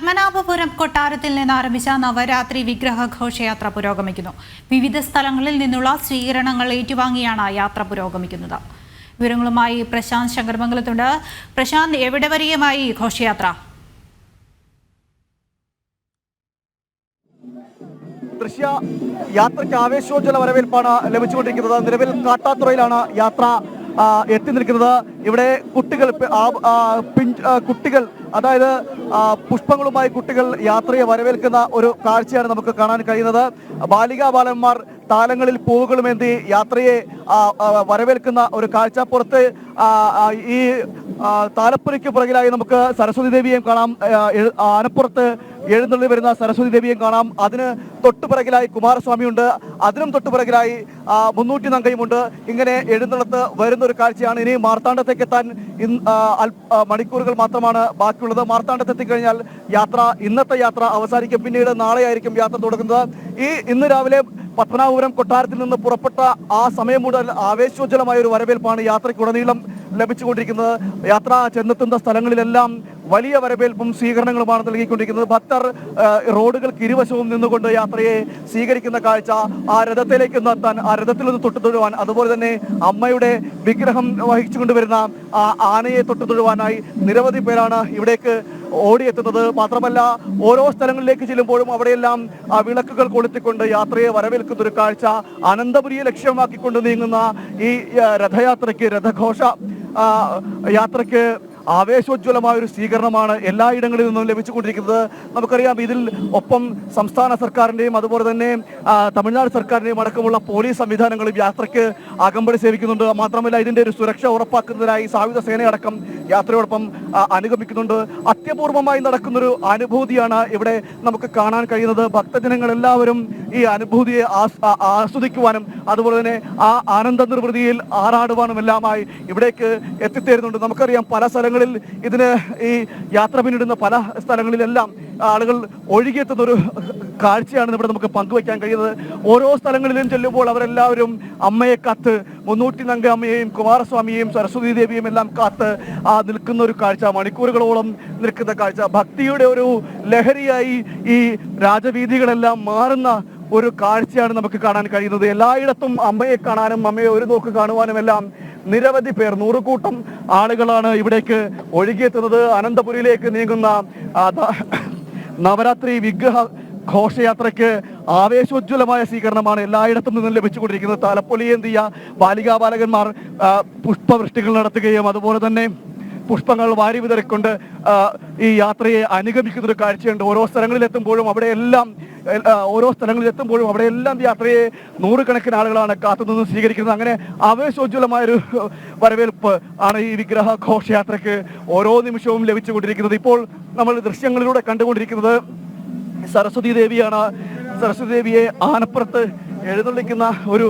പത്മനാഭപുരം കൊട്ടാരത്തിൽ നിന്ന് ആരംഭിച്ച നവരാത്രി വിഗ്രഹ ഘോഷയാത്ര പുരോഗമിക്കുന്നു. വിവിധ സ്ഥലങ്ങളിൽ നിന്നുള്ള സ്വീകരണങ്ങൾ ഏറ്റുവാങ്ങിയാണ് യാത്ര പുരോഗമിക്കുന്നത്. വിവരങ്ങളുമായി പ്രശാന്ത് ശങ്കരമംഗലത്തുണ്ട്. പ്രശാന്ത്, എവിടെ വരെയുമായി ഘോഷയാത്ര? ദൃശ്യ യാത്രയ്ക്ക് ആവേശോജ്വല വരവേൽപ്പാണ് ലഭിച്ചുകൊണ്ടിരിക്കുന്നത്. നിലവിൽ കാട്ടാത്തുറയിലാണ് യാത്ര എത്തി നിൽക്കുന്നത്. ഇവിടെ കുട്ടികൾ അതായത് പുഷ്പങ്ങളുമായി കുട്ടികൾ യാത്രയെ വരവേൽക്കുന്ന ഒരു കാഴ്ചയാണ് നമുക്ക് കാണാൻ കഴിയുന്നത്. ബാലികാ ബാലന്മാർ താലങ്ങളിൽ പൂവുകളുമേന്തി യാത്രയെ വരവേൽക്കുന്ന ഒരു കാഴ്ച. പുറത്ത് ഈ താലപ്പൊലിക്ക് പുറകിലായി നമുക്ക് സരസ്വതി ദേവിയെയും കാണാം. ആനപ്പുറത്ത് എഴുന്നള്ളി വരുന്ന സരസ്വതി ദേവിയെയും കാണാം. അതിന് തൊട്ടുപിറകിലായി കുമാരസ്വാമിയുണ്ട്. അതിനും തൊട്ടുപിറകിലായി മുന്നൂറ്റി നങ്കയുമുണ്ട്. ഇങ്ങനെ എഴുന്നള്ളത്ത് വരുന്ന ഒരു കാഴ്ചയാണ്. ഇനി മാർത്താണ്ഡത്തേക്ക് എത്താൻ മണിക്കൂറുകൾ മാത്രമാണ് ബാക്കിയുള്ളത്. മാർത്താണ്ഡത്ത് എത്തിക്കഴിഞ്ഞാൽ ഇന്നത്തെ യാത്ര അവസാനിക്കും. പിന്നീട് നാളെയായിരിക്കും യാത്ര തുടങ്ങുന്നത്. ഇന്ന് രാവിലെ പത്മനാഭപുരം കൊട്ടാരത്തിൽ നിന്ന് പുറപ്പെട്ട ആ സമയം മുതൽ ആവേശോജ്വലമായ ഒരു വരവേൽപ്പാണ് യാത്രയ്ക്കുടനീളം ലഭിച്ചുകൊണ്ടിരിക്കുന്നത്. യാത്ര ചെന്നെത്തുന്ന സ്ഥലങ്ങളിലെല്ലാം വലിയ വരവേൽപ്പും സ്വീകരണങ്ങളുമാണ് നൽകിക്കൊണ്ടിരിക്കുന്നത്. ഭക്തർ റോഡുകൾക്ക് ഇരുവശവും നിന്നുകൊണ്ട് യാത്രയെ സ്വീകരിക്കുന്ന കാഴ്ച, ആ രഥത്തിലേക്ക് എത്താൻ, ആ രഥത്തിൽ നിന്ന് തൊട്ടുതൊഴുവാൻ, അതുപോലെ തന്നെ അമ്മയുടെ വിഗ്രഹം വഹിച്ചുകൊണ്ടുവരുന്ന ആ ആനയെ തൊട്ടുതൊഴുവാനായി നിരവധി പേരാണ് ഇവിടേക്ക് ഓടിയെത്തുന്നത്. മാത്രമല്ല, ഓരോ സ്ഥലങ്ങളിലേക്ക് ചെല്ലുമ്പോഴും അവിടെയെല്ലാം ആ വിളക്കുകൾ കൊളുത്തിക്കൊണ്ട് യാത്രയെ വരവേൽക്കുന്ന ഒരു കാഴ്ച. അനന്തപുരിയെ ലക്ഷ്യമാക്കിക്കൊണ്ട് നീങ്ങുന്ന ഈ രഥഘോഷ യാത്രയ്ക്ക് ആവേശോജ്വലമായ ഒരു സ്വീകരണമാണ് എല്ലായിടങ്ങളിൽ നിന്നും ലഭിച്ചുകൊണ്ടിരിക്കുന്നത്. നമുക്കറിയാം, ഇതിൽ ഒപ്പം സംസ്ഥാന സർക്കാരിൻ്റെയും അതുപോലെ തന്നെ തമിഴ്നാട് സർക്കാരിൻ്റെയും അടക്കമുള്ള പോലീസ് സംവിധാനങ്ങളും യാത്രയ്ക്ക് അകമ്പടി സേവിക്കുന്നുണ്ട്. മാത്രമല്ല, ഇതിൻ്റെ ഒരു സുരക്ഷ ഉറപ്പാക്കുന്നതിനായി സായുധ സേനയടക്കം യാത്രയോടൊപ്പം അനുഗമിക്കുന്നുണ്ട്. അത്യപൂർവമായി നടക്കുന്നൊരു അനുഭൂതിയാണ് ഇവിടെ നമുക്ക് കാണാൻ കഴിയുന്നത്. ഭക്തജനങ്ങളെല്ലാവരും ഈ അനുഭൂതിയെ ആസ്വദിക്കുവാനും അതുപോലെ തന്നെ ആ ആനന്ദ നിർവൃതിയിൽ ആറാടുവാനും എല്ലാമായി ഇവിടേക്ക് എത്തിച്ചേരുന്നുണ്ട്. നമുക്കറിയാം, പല സ്ഥലങ്ങളിൽ ഇതിന് ഈ യാത്ര പിന്നിടുന്ന പല സ്ഥലങ്ങളിലെല്ലാം ആളുകൾ ഒഴുകിയെത്തുന്നൊരു കാഴ്ചയാണ് ഇവിടെ നമുക്ക് പങ്കുവയ്ക്കാൻ കഴിയുന്നത്. ഓരോ സ്ഥലങ്ങളിലും ചെല്ലുമ്പോൾ അവരെല്ലാവരും അമ്മയെ കാത്ത്, മുന്നൂറ്റി നങ്ക അമ്മയെയും കുമാരസ്വാമിയെയും സരസ്വതി ദേവിയും എല്ലാം കാത്ത് നിൽക്കുന്ന ഒരു കാഴ്ച, മണിക്കൂറുകളോളം നിൽക്കുന്ന കാഴ്ച. ഭക്തിയുടെ ഒരു ലഹരിയായി ഈ രാജവീഥികളെല്ലാം മാറുന്ന ഒരു കാഴ്ചയാണ് നമുക്ക് കാണാൻ കഴിയുന്നത്. എല്ലായിടത്തും അമ്മയെ കാണാനും അമ്മയെ ഒരു നോക്ക് കാണുവാനും എല്ലാം നിരവധി പേർ, നൂറുകൂട്ടം ആളുകളാണ് ഇവിടേക്ക് ഒഴുകിയെത്തുന്നത്. അനന്തപുരിയിലേക്ക് നീങ്ങുന്ന നവരാത്രി വിഗ്രഹ ഘോഷയാത്രയ്ക്ക് ആവേശോജ്വലമായ സ്വീകരണമാണ് എല്ലായിടത്തും നിന്നും ലഭിച്ചുകൊണ്ടിരിക്കുന്നത്. താലപ്പൊലിയേന്തിയ ബാലികാ ബാലകന്മാർ പുഷ്പവൃഷ്ടികൾ നടത്തുകയും അതുപോലെ തന്നെ പുഷ്പങ്ങൾ വാരി വിതറിക്കൊണ്ട് ഈ യാത്രയെ അനുഗമിക്കുന്ന ഒരു കാഴ്ചയുണ്ട്. ഓരോ സ്ഥലങ്ങളിലെത്തുമ്പോഴും അവിടെയെല്ലാം യാത്രയെ നൂറുകണക്കിന് ആളുകളാണ് കാത്തുനിന്ന് സ്വീകരിക്കുന്നത്. അങ്ങനെ ആവേശോജ്വലമായൊരു വരവേൽപ്പ് ആണ് ഈ വിഗ്രഹ ഘോഷയാത്രയ്ക്ക് ഓരോ നിമിഷവും ലഭിച്ചുകൊണ്ടിരിക്കുന്നത്. ഇപ്പോൾ നമ്മൾ ദൃശ്യങ്ങളിലൂടെ കണ്ടുകൊണ്ടിരിക്കുന്നത് സരസ്വതി ദേവിയാണ്. സരസ്വതി ദേവിയെ ആനപ്പുറത്ത് എഴുന്നള്ളിക്കുന്ന ഒരു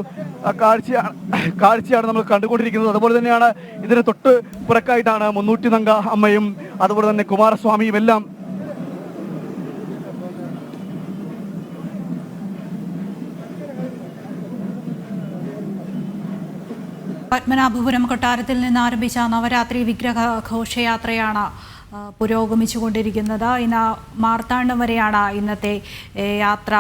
കാഴ്ചയാണ് നമ്മൾ കണ്ടുകൊണ്ടിരിക്കുന്നത്. അതുപോലെ തന്നെയാണ് ഇതിന് തൊട്ട് പുറക്കായിട്ടാണ് മുന്നൂറ്റി നങ്ക അമ്മയും അതുപോലെ തന്നെ കുമാരസ്വാമിയും എല്ലാം പത്മനാഭപുരം കൊട്ടാരത്തിൽ നിന്ന് ആരംഭിച്ച നവരാത്രി വിഗ്രഹ ഘോഷയാത്രയാണ് പുരോഗമിച്ചുകൊണ്ടിരിക്കുന്നത്. ഇന്ന് മാർത്താണ്ഡം വരെയാണ് ഇന്നത്തെ യാത്ര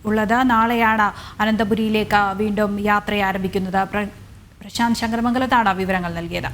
ഉള്ളത്. നാളെയാണ് അനന്തപുരിയിലേക്ക് വീണ്ടും യാത്ര ആരംഭിക്കുന്നത്. പ്രശാന്ത് ശങ്കരമംഗലത്താണ് വിവരങ്ങൾ നൽകിയത്.